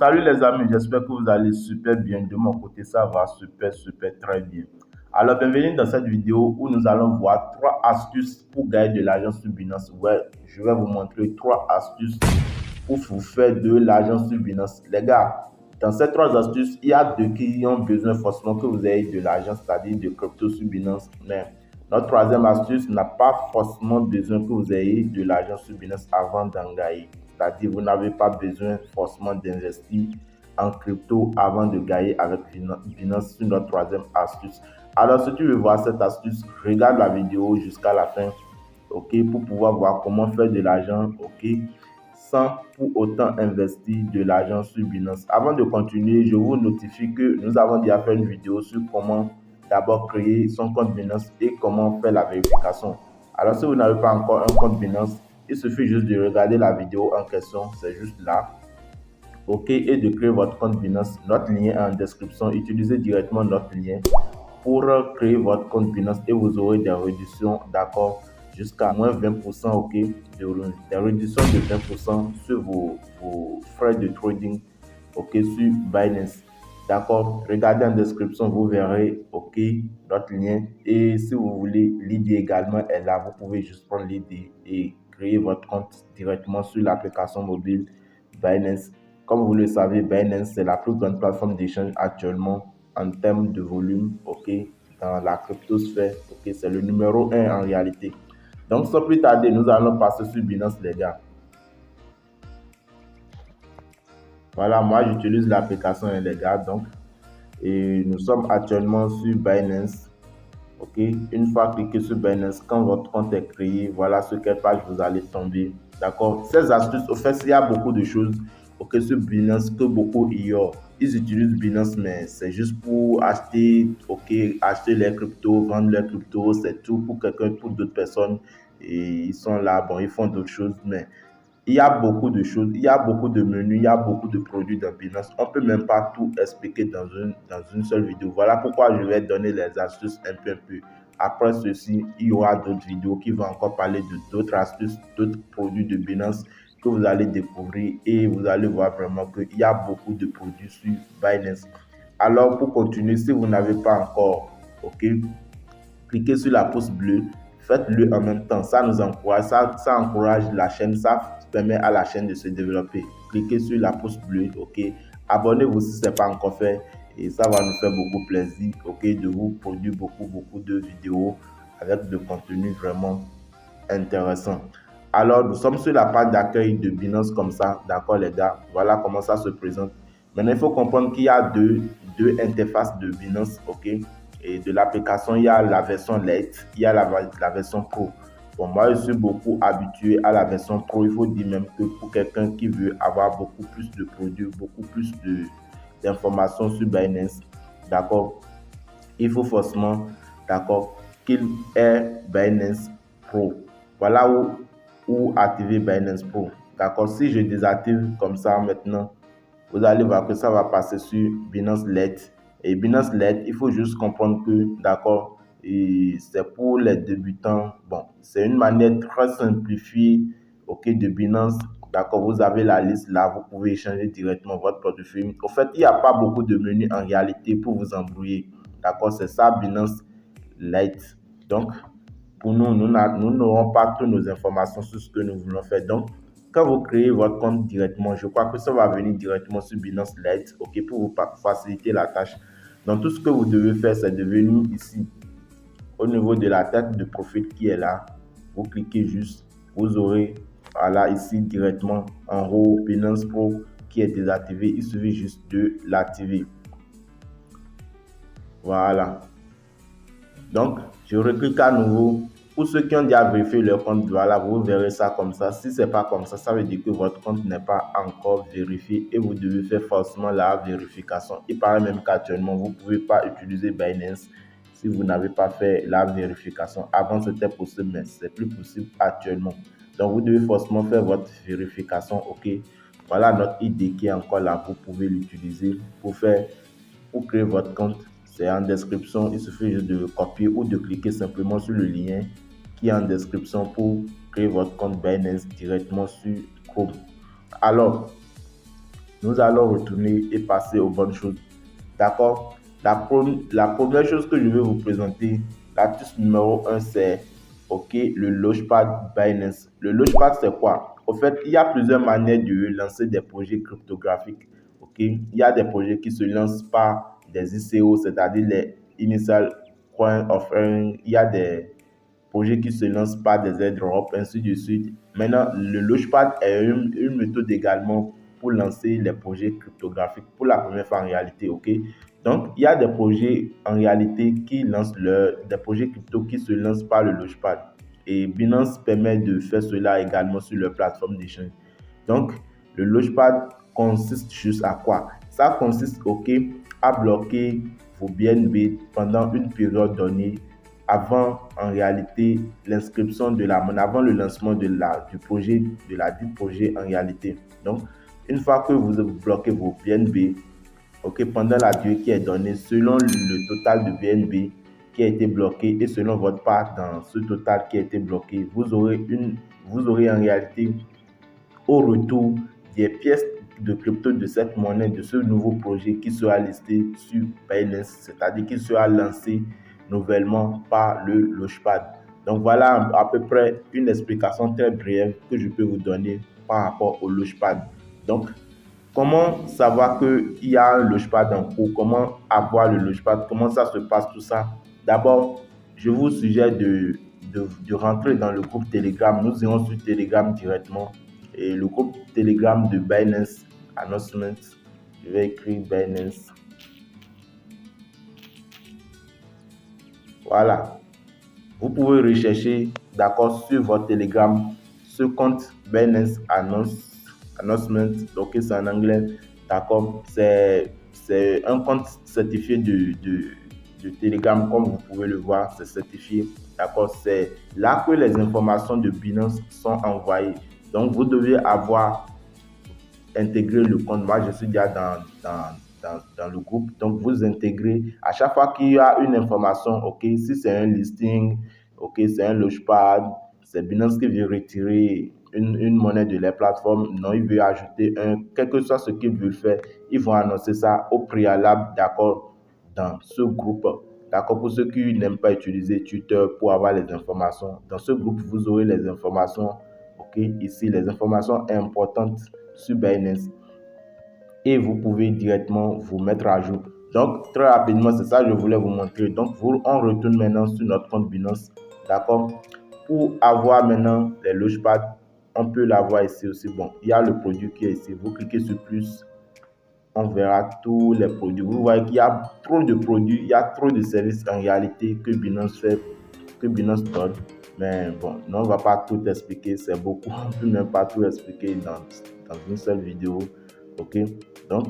Salut les amis, j'espère que vous allez super bien. De mon côté, ça va super très bien. Alors, bienvenue dans cette vidéo où nous allons voir 3 astuces pour gagner de l'argent sur Binance. Ouais, je vais vous montrer 3 astuces pour vous faire de l'argent sur Binance. Les gars, dans ces 3 astuces, il y a 2 qui ont besoin forcément que vous ayez de l'argent, c'est-à-dire de crypto sur Binance. Mais notre troisième astuce n'a pas forcément besoin que vous ayez de l'argent sur Binance avant d'en gagner. C'est-à-dire vous n'avez pas besoin forcément d'investir en crypto avant de gagner avec Binance sur notre troisième astuce. Alors si tu veux voir cette astuce, regarde la vidéo jusqu'à la fin, ok, pour pouvoir voir comment faire de l'argent, ok, sans pour autant investir de l'argent sur Binance. Avant de continuer, je vous notifie que nous avons déjà fait une vidéo sur comment d'abord créer son compte Binance et comment faire la vérification. Alors si vous n'avez pas encore un compte Binance, il suffit juste de regarder la vidéo en question, c'est juste là. OK, et de créer votre compte Binance. Notre lien est en description. Utilisez directement notre lien pour créer votre compte Binance et vous aurez des réductions, d'accord, jusqu'à moins 20%, OK, des réductions de 20% sur vos frais de trading, OK, sur Binance. D'accord, regardez en description, vous verrez, OK, notre lien. Et si vous voulez, l'idée également est là. Vous pouvez juste prendre l'idée et créer votre compte directement sur l'application mobile Binance. Comme vous le savez, Binance, c'est la plus grande plateforme d'échange actuellement en termes de volume, OK, dans la cryptosphère, OK, c'est le numéro 1 en réalité. Donc, sans plus tarder, nous allons passer sur Binance, les gars. Voilà, moi, j'utilise l'application, les gars, donc, et nous sommes actuellement sur Binance, OK. Une fois cliqué sur Binance, quand votre compte est créé, voilà sur quelle page vous allez tomber, d'accord. Ces astuces, au fait, il y a beaucoup de choses, OK, sur Binance que beaucoup ignorent. Ils utilisent Binance, mais c'est juste pour acheter, OK, acheter les cryptos, vendre les cryptos, c'est tout pour quelqu'un, pour d'autres personnes. Et ils sont là, bon, ils font d'autres choses, mais il y a beaucoup de choses, il y a beaucoup de menus, il y a beaucoup de produits dans Binance. On ne peut même pas tout expliquer dans une seule vidéo. Voilà pourquoi je vais donner les astuces un peu. Après ceci, il y aura d'autres vidéos qui vont encore parler de d'autres astuces, d'autres produits de Binance que vous allez découvrir et vous allez voir vraiment qu'il y a beaucoup de produits sur Binance. Alors pour continuer, si vous n'avez pas encore, OK, cliquez sur la pouce bleue, faites-le en même temps. Ça nous encourage, ça encourage la chaîne, ça permet à la chaîne de se développer. Cliquez sur la pouce bleue, OK. Abonnez-vous si ce n'est pas encore fait et ça va nous faire beaucoup plaisir, OK, de vous produire beaucoup de vidéos avec de contenu vraiment intéressant. Alors, nous sommes sur la page d'accueil de Binance comme ça, d'accord les gars. Voilà comment ça se présente. Maintenant, il faut comprendre qu'il y a deux interfaces de Binance, OK. Et de l'application, il y a la version Lite, il y a la version Pro. Bon, moi, je suis beaucoup habitué à la version Pro. Il faut dire même que pour quelqu'un qui veut avoir beaucoup plus de produits, beaucoup plus d'informations sur Binance, d'accord, il faut forcément, d'accord, qu'il ait Binance Pro. Voilà où activer Binance Pro. D'accord, si je désactive comme ça maintenant, vous allez voir que ça va passer sur Binance Lite. Et Binance Lite, il faut juste comprendre que, d'accord, c'est pour les débutants. Bon, c'est une manière très simplifiée, OK, de Binance. D'accord, vous avez la liste là, vous pouvez échanger directement votre portefeuille. Au fait, il n'y a pas beaucoup de menus en réalité pour vous embrouiller. D'accord, c'est ça Binance Lite. Donc, pour nous n'aurons pas toutes nos informations sur ce que nous voulons faire. Donc, quand vous créez votre compte directement, je crois que ça va venir directement sur Binance Lite, OK, pour vous faciliter la tâche. Donc, tout ce que vous devez faire, c'est de venir ici, au niveau de la tête de profil qui est là. Vous cliquez juste, vous aurez, voilà, ici directement en haut, Binance Pro qui est désactivé. Il suffit juste de l'activer. Voilà. Donc, je reclique à nouveau. Pour ceux qui ont déjà vérifié leur compte, voilà, vous verrez ça comme ça. Si ce n'est pas comme ça veut dire que votre compte n'est pas encore vérifié et vous devez faire forcément la vérification. Il paraît même qu'actuellement, vous ne pouvez pas utiliser Binance si vous n'avez pas fait la vérification. Avant, c'était possible, mais ce n'est plus possible actuellement. Donc, vous devez forcément faire votre vérification. OK. Voilà notre ID qui est encore là. Vous pouvez l'utiliser pour créer votre compte. C'est en description, il suffit juste de copier ou de cliquer simplement sur le lien qui est en description pour créer votre compte Binance directement sur Chrome. Alors, nous allons retourner et passer aux bonnes choses. D'accord? La première chose que je vais vous présenter, l'astuce numéro 1, c'est le Launchpad Binance. Le Launchpad, c'est quoi? En fait, il y a plusieurs manières de lancer des projets cryptographiques. Il y a des projets qui se lancent par des ICO, c'est-à-dire les Initial Coin Offering. Il y a des projets qui se lancent par des airdrops, ainsi de suite. Maintenant, le Launchpad est une méthode également pour lancer les projets cryptographiques pour la première fois en réalité. Donc, il y a des projets en réalité qui lancent des projets crypto qui se lancent par le Launchpad. Et Binance permet de faire cela également sur leur plateforme d'échange. Donc, le Launchpad consiste juste à quoi? Ça consiste à bloquer vos BNB pendant une période donnée avant en réalité l'inscription de la monnaie, avant le lancement du projet, de la dite projet en réalité. Donc, une fois que vous bloquez vos BNB, pendant la durée qui est donnée, selon le total de BNB qui a été bloqué et selon votre part dans ce total qui a été bloqué, vous aurez en réalité au retour des pièces de crypto de cette monnaie, de ce nouveau projet qui sera listé sur Binance, c'est-à-dire qui sera lancé nouvellement par le Launchpad. Donc voilà à peu près une explication très brève que je peux vous donner par rapport au Launchpad. Donc, comment savoir qu'il y a un Launchpad en cours? Comment avoir le Launchpad? Comment ça se passe tout ça? D'abord, je vous suggère de rentrer dans le groupe Telegram. Nous irons sur Telegram directement. Et le groupe Telegram de Binance Announcement, je vais écrire Binance. Voilà. Vous pouvez rechercher, d'accord, sur votre Telegram, ce compte Binance Announcement, donc c'est en anglais, d'accord, c'est un compte certifié de Telegram, comme vous pouvez le voir, c'est certifié, d'accord, c'est là que les informations de Binance sont envoyées. Donc, vous devez avoir intégré le compte. Moi, je suis déjà dans le groupe. Donc, vous intégrez à chaque fois qu'il y a une information, si c'est un listing, c'est un Launchpad, c'est Binance qui veut retirer une monnaie de la plateforme. Non, il veut ajouter quel que soit ce qu'ils veulent faire, ils vont annoncer ça au préalable, d'accord, dans ce groupe. D'accord, pour ceux qui n'aiment pas utiliser Twitter pour avoir les informations, dans ce groupe, vous aurez les informations, ici, les informations importantes sur Binance et vous pouvez directement vous mettre à jour. Donc, très rapidement, c'est ça que je voulais vous montrer. Donc, on retourne maintenant sur notre compte Binance, d'accord? Pour avoir maintenant les Launchpad, on peut l'avoir ici aussi. Bon, il y a le produit qui est ici. Vous cliquez sur plus, on verra tous les produits. Vous voyez qu'il y a trop de produits, il y a trop de services en réalité que Binance fait, que Binance donne. Mais bon, non, on ne va pas tout expliquer, c'est beaucoup. On ne peut même pas tout expliquer dans une seule vidéo. Donc,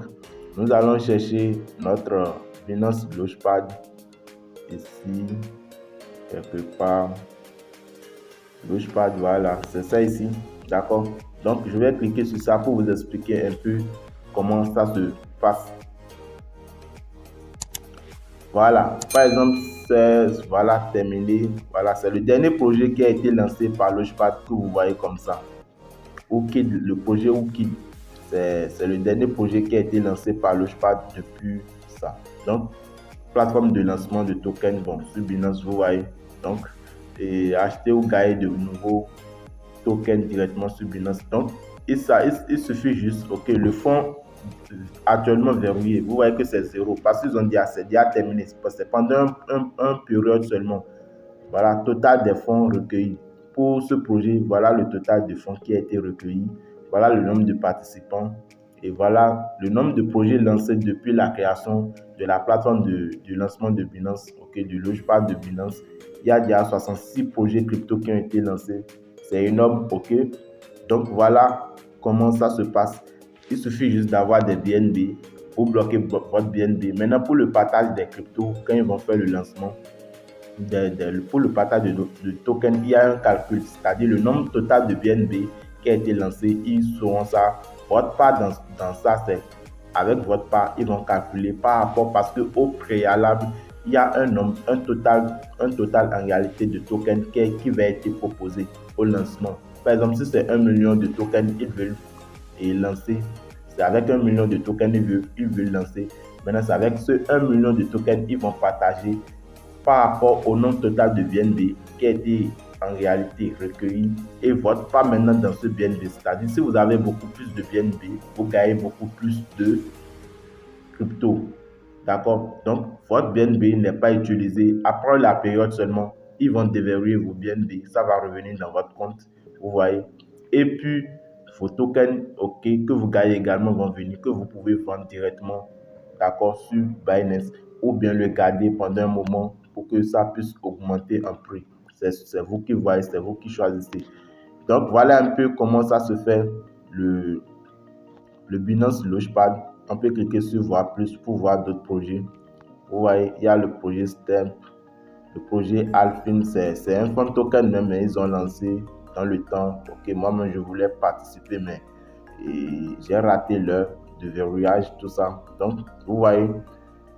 nous allons chercher notre Binance Launchpad ici, quelque part. Launchpad, voilà, c'est ça ici. D'accord? Donc, je vais cliquer sur ça pour vous expliquer un peu comment ça se passe. Voilà, par exemple, c'est voilà, terminé. Voilà, c'est le dernier projet qui a été lancé par Launchpad que vous voyez comme ça. OKID, le projet OKID, c'est le dernier projet qui a été lancé par Launchpad depuis ça. Donc, plateforme de lancement de tokens, bon, sur Binance, vous voyez. Donc, et acheter ou gagner de nouveaux tokens directement sur Binance. Donc, il suffit juste, le fonds actuellement verrouillé, vous voyez que c'est zéro parce qu'ils ont dit c'est déjà terminé, c'est pendant un période seulement. Voilà, total des fonds recueillis pour ce projet. Voilà le total de fonds qui a été recueilli. Voilà le nombre de participants et voilà le nombre de projets lancés depuis la création de la plateforme de lancement de Binance, du Launchpad de Binance. Il y a déjà 66 projets crypto qui ont été lancés. C'est énorme, Donc voilà comment ça se passe. Il suffit juste d'avoir des BNB pour bloquer votre BNB. Maintenant, pour le partage des cryptos, quand ils vont faire le lancement, pour le partage de tokens, il y a un calcul, c'est-à-dire le nombre total de BNB qui a été lancé, ils sauront ça. Votre part dans ça, c'est avec votre part, ils vont calculer par rapport, parce qu'au préalable, il y a un total en réalité de tokens qui va être proposé au lancement. Par exemple, si c'est 1 million de tokens, ils veulent lancer, c'est avec 1 million de tokens ils veulent lancer. Maintenant, c'est avec ce 1 million de tokens, ils vont partager par rapport au nombre total de BNB qui a été en réalité recueilli et vote pas maintenant dans ce BNB. C'est-à-dire, si vous avez beaucoup plus de BNB, vous gagnez beaucoup plus de crypto. D'accord? Donc, votre BNB n'est pas utilisé. Après la période seulement, ils vont déverrouiller vos BNB. Ça va revenir dans votre compte. Vous voyez? Et puis, vos tokens, OK, que vous gagnez également vont venir, que vous pouvez vendre directement, d'accord, sur Binance ou bien le garder pendant un moment pour que ça puisse augmenter en prix. C'est vous qui voyez, c'est vous qui choisissez. Donc, voilà un peu comment ça se fait le Binance Launchpad. On peut cliquer sur voir plus pour voir d'autres projets. Vous voyez, il y a le projet STEM, le projet Alphin, c'est un fond token même, mais ils ont lancé dans le temps. Ok, moi-même je voulais participer, mais j'ai raté l'heure de verrouillage, tout ça. Donc, vous voyez,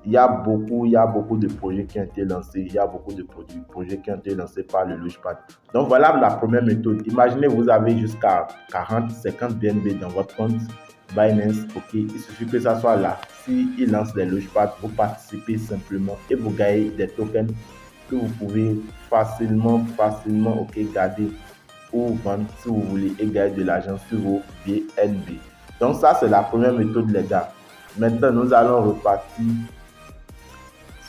il y a beaucoup de projets qui ont été lancés. Il y a beaucoup de projets qui ont été lancés par le Launchpad. Donc, voilà la première méthode. Imaginez, vous avez jusqu'à 40, 50 BNB dans votre compte Binance. Ok, il suffit que ça soit là. S'il lance les Launchpad, vous participez simplement et vous gagnez des tokens que vous pouvez facilement, ok, garder ou vendre si vous voulez et gagner de l'argent sur vos BNB. Donc, ça, c'est la première méthode, les gars. Maintenant, nous allons repartir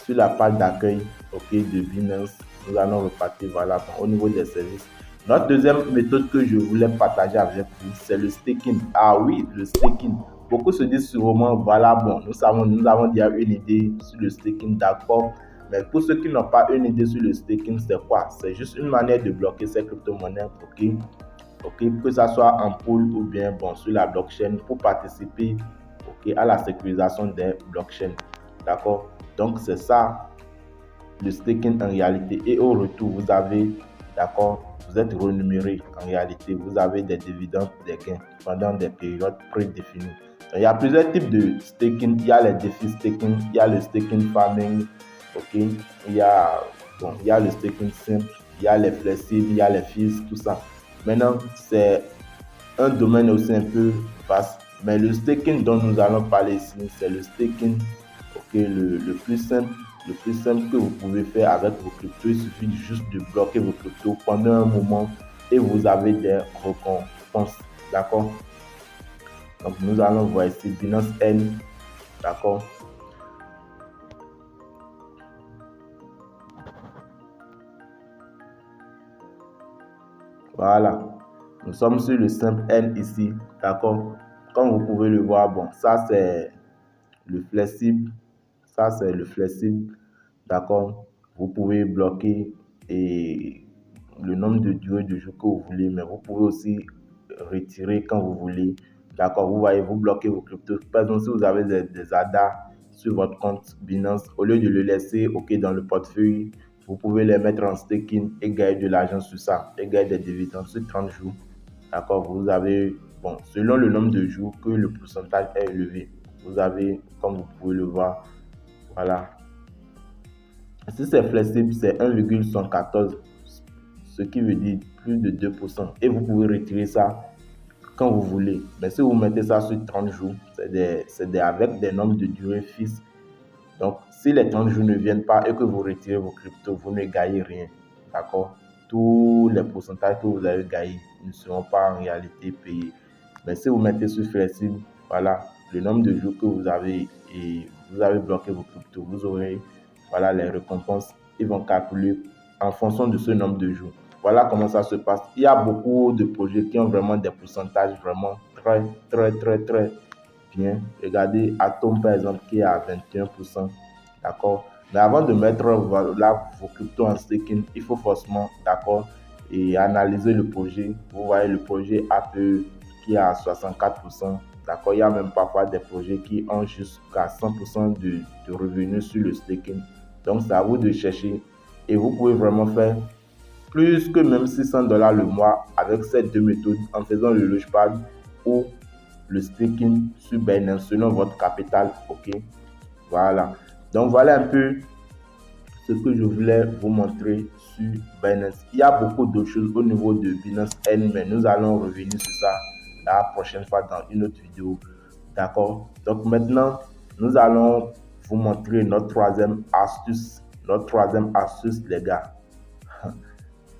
sur la page d'accueil, ok, de Binance. Nous allons repartir, voilà, au niveau des services. Notre deuxième méthode que je voulais partager avec vous, c'est le staking. Ah oui, le staking. Beaucoup se disent sûrement, voilà, bon, nous avons déjà une idée sur le staking, d'accord. Mais pour ceux qui n'ont pas une idée sur le staking, c'est quoi? C'est juste une manière de bloquer ces crypto-monnaies, ok, que ça soit en pool ou bien bon, sur la blockchain pour participer, ok, à la sécurisation des blockchains, d'accord. Donc, c'est ça le staking en réalité. Et au retour, vous avez, d'accord, vous êtes rémunéré en réalité. Vous avez des dividendes, des gains pendant des périodes prédéfinies. Il y a plusieurs types de staking. Il y a les défis staking, il y a le staking farming, ok. Il y a le staking simple, il y a les flexibles, il y a les fees, tout ça. Maintenant, c'est un domaine aussi un peu vaste. Mais le staking dont nous allons parler ici, c'est le staking, ok, le plus simple que vous pouvez faire avec vos cryptos. Il suffit juste de bloquer vos cryptos pendant un moment et vous avez des récompenses, d'accord. Donc nous allons voir ici Binance N, d'accord. Voilà, nous sommes sur le simple N ici, d'accord. Comme vous pouvez le voir, bon, ça c'est le flexible, d'accord. Vous pouvez bloquer et le nombre de durées de jour que vous voulez, mais vous pouvez aussi retirer quand vous voulez, d'accord. Vous voyez, vous bloquez vos cryptos. Par exemple, si vous avez des ADA sur votre compte Binance, au lieu de le laisser, ok, dans le portefeuille, vous pouvez les mettre en staking et gagner de l'argent sur ça, et gagner des dividendes sur 30 jours, d'accord. Vous avez, bon, selon le nombre de jours que le pourcentage est élevé, vous avez, comme vous pouvez le voir, voilà. Si c'est flexible, c'est 1,114, ce qui veut dire plus de 2%. Et vous pouvez retirer ça quand vous voulez. Mais si vous mettez ça sur 30 jours, c'est avec des nombres de durée fixes. Donc, si les 30 jours ne viennent pas et que vous retirez vos cryptos, vous ne gagnez rien. D'accord? Tous les pourcentages que vous avez gagnés ne seront pas en réalité payés. Mais si vous mettez sur flexible, voilà, le nombre de jours que vous avez et vous avez bloqué vos cryptos, vous aurez, voilà, les récompenses. Ils vont calculer en fonction de ce nombre de jours. Voilà comment ça se passe. Il y a beaucoup de projets qui ont vraiment des pourcentages vraiment très bien. Regardez Atom par exemple qui est à 21%. D'accord. Mais avant de mettre là, vos cryptos en staking, il faut forcément, d'accord, et analyser le projet. Vous voyez le projet APE qui est à 64%. D'accord. Il y a même parfois des projets qui ont jusqu'à 100% de revenus sur le staking. Donc, c'est à vous de chercher. Et vous pouvez vraiment faire plus que même $600 le mois avec ces deux méthodes en faisant le Launchpad ou le staking sur Binance selon votre capital, ok. Voilà. Donc, voilà un peu ce que je voulais vous montrer sur Binance. Il y a beaucoup d'autres choses au niveau de Binance N, mais nous allons revenir sur ça la prochaine fois dans une autre vidéo. D'accord? Donc maintenant, nous allons vous montrer notre troisième astuce. Notre troisième astuce, les gars.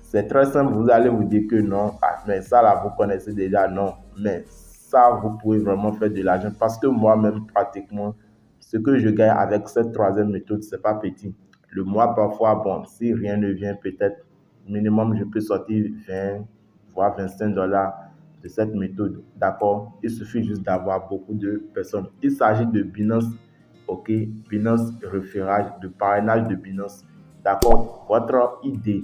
C'est très simple, vous allez vous dire que non, ah, mais ça là, vous connaissez déjà, non. Mais ça, vous pouvez vraiment faire de l'argent parce que moi-même, pratiquement, ce que je gagne avec cette troisième méthode, c'est pas petit. Le mois, parfois, bon, si rien ne vient, peut-être minimum, je peux sortir 20, voire 25 dollars de cette méthode. D'accord? Il suffit juste d'avoir beaucoup de personnes. Il s'agit de Binance, ok? Binance référage, de parrainage de Binance. D'accord? Votre idée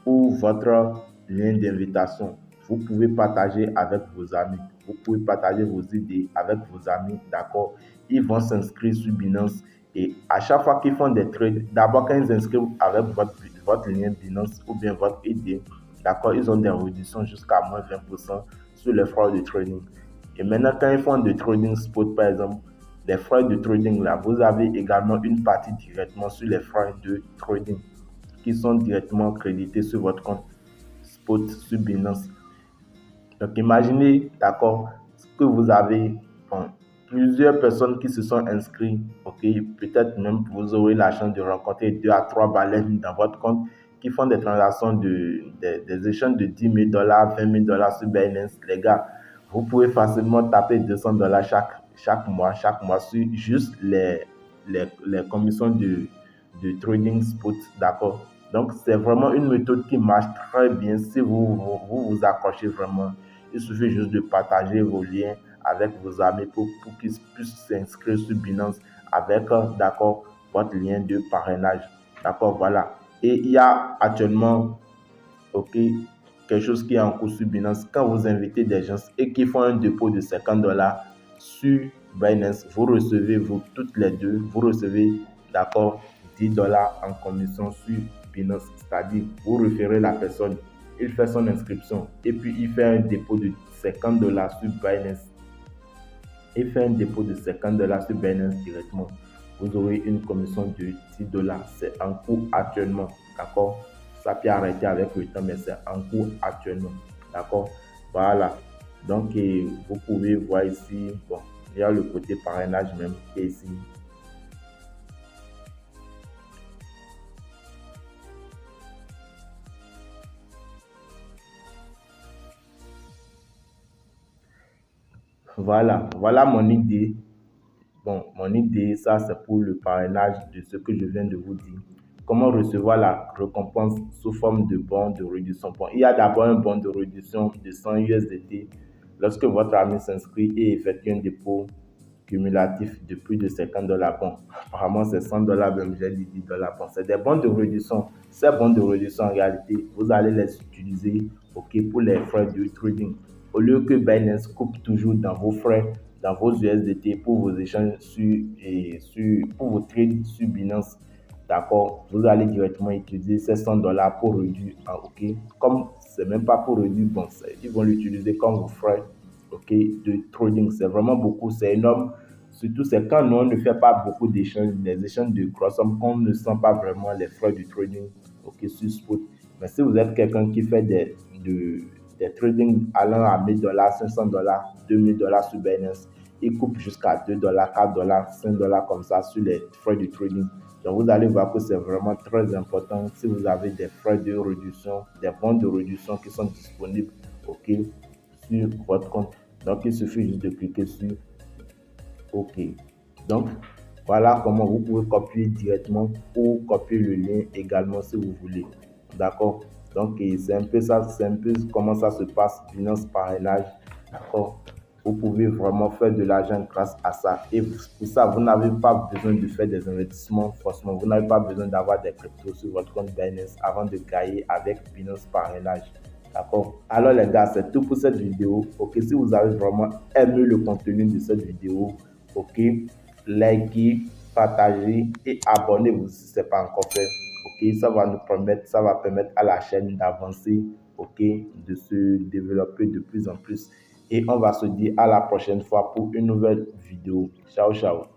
ou votre lien d'invitation. Vous pouvez partager avec vos amis. Vous pouvez partager vos idées avec vos amis, d'accord? Ils vont s'inscrire sur Binance et à chaque fois qu'ils font des trades, d'abord quand ils s'inscrivent avec votre lien Binance ou bien votre idée, d'accord, ils ont des réductions jusqu'à moins 20% sur les frais de trading. Et maintenant, quand ils font des trading spot, par exemple, les frais de trading là, vous avez également une partie directement sur les frais de trading qui sont directement crédités sur votre compte spot sur Binance. Donc imaginez, d'accord, que vous avez bon, plusieurs personnes qui se sont inscrites, ok, peut-être même vous aurez la chance de rencontrer 2 à 3 baleines dans votre compte qui font des transactions des échanges de 10 000 dollars, 20 000 dollars sur Binance. Les gars, vous pouvez facilement taper 200 dollars chaque mois sur juste les commissions de trading spot, d'accord. Donc, c'est vraiment une méthode qui marche très bien si vous accrochez vraiment. Il suffit juste de partager vos liens avec vos amis pour qu'ils puissent s'inscrire sur Binance avec, d'accord, votre lien de parrainage. D'accord, voilà. Et il y a actuellement, ok, quelque chose qui est en cours sur Binance. Quand vous invitez des gens et qui font un dépôt de 50 dollars sur Binance, vous recevez, vous toutes les deux, vous recevez, d'accord, 10 dollars en commission sur Binance. C'est-à-dire, vous référez la personne, il fait son inscription et puis il fait un dépôt de 50 dollars sur Binance. Il fait un dépôt de 50 dollars sur Binance directement. Vous aurez une commission de 10 dollars. C'est en cours actuellement. D'accord? Ça peut arrêter avec le temps, mais c'est en cours actuellement. D'accord? Voilà. Donc, vous pouvez voir ici, bon, il y a le côté parrainage même qui est ici. Voilà mon idée. Bon, mon idée, ça, c'est pour le parrainage de ce que je viens de vous dire. Comment recevoir la récompense sous forme de bon de réduction? Bon, il y a d'abord un bon de réduction de 100 USDT lorsque votre ami s'inscrit et effectue un dépôt cumulatif de plus de 50 dollars. Bon, apparemment, c'est 100 dollars, même j'ai dit 10 dollars. Bon, c'est des bons de réduction. Ces bons de réduction, en réalité, vous allez les utiliser, ok, pour les frais de trading. Au lieu que Binance coupe toujours dans vos frais, dans vos USDT pour vos échanges pour vos trades sur Binance, d'accord, vous allez directement utiliser ces 100 dollars pour réduire, ok, comme c'est même pas pour réduire, bon, ils vont l'utiliser comme vos frais, ok, de trading. C'est vraiment beaucoup, c'est énorme. Surtout, c'est quand nous, on ne fait pas beaucoup d'échanges, des échanges de grosse somme, qu'on ne sent pas vraiment les frais du trading, ok, sur spot. Mais si vous êtes quelqu'un qui fait des trading allant à 1000 dollars, 500 dollars, 2000 dollars sur Binance, il coupe jusqu'à 2 dollars, 4 dollars, 5 dollars comme ça sur les frais de trading. Donc, vous allez voir que c'est vraiment très important si vous avez des frais de réduction, des bons de réduction qui sont disponibles, ok, sur votre compte. Donc, il suffit juste de cliquer sur OK. Donc, voilà comment vous pouvez copier directement ou copier le lien également si vous voulez. D'accord? Donc, c'est un peu ça, c'est un peu comment ça se passe, finance parrainage. D'accord? Vous pouvez vraiment faire de l'argent grâce à ça. Et pour ça, vous n'avez pas besoin de faire des investissements forcément. Vous n'avez pas besoin d'avoir des cryptos sur votre compte Binance avant de gagner avec Binance Parrainage. D'accord? Alors les gars, c'est tout pour cette vidéo. Ok, si vous avez vraiment aimé le contenu de cette vidéo, ok, likez, partagez et abonnez-vous si ce n'est pas encore fait. Ok, ça va permettre à la chaîne d'avancer, ok, de se développer de plus en plus. Et on va se dire à la prochaine fois pour une nouvelle vidéo. Ciao, ciao.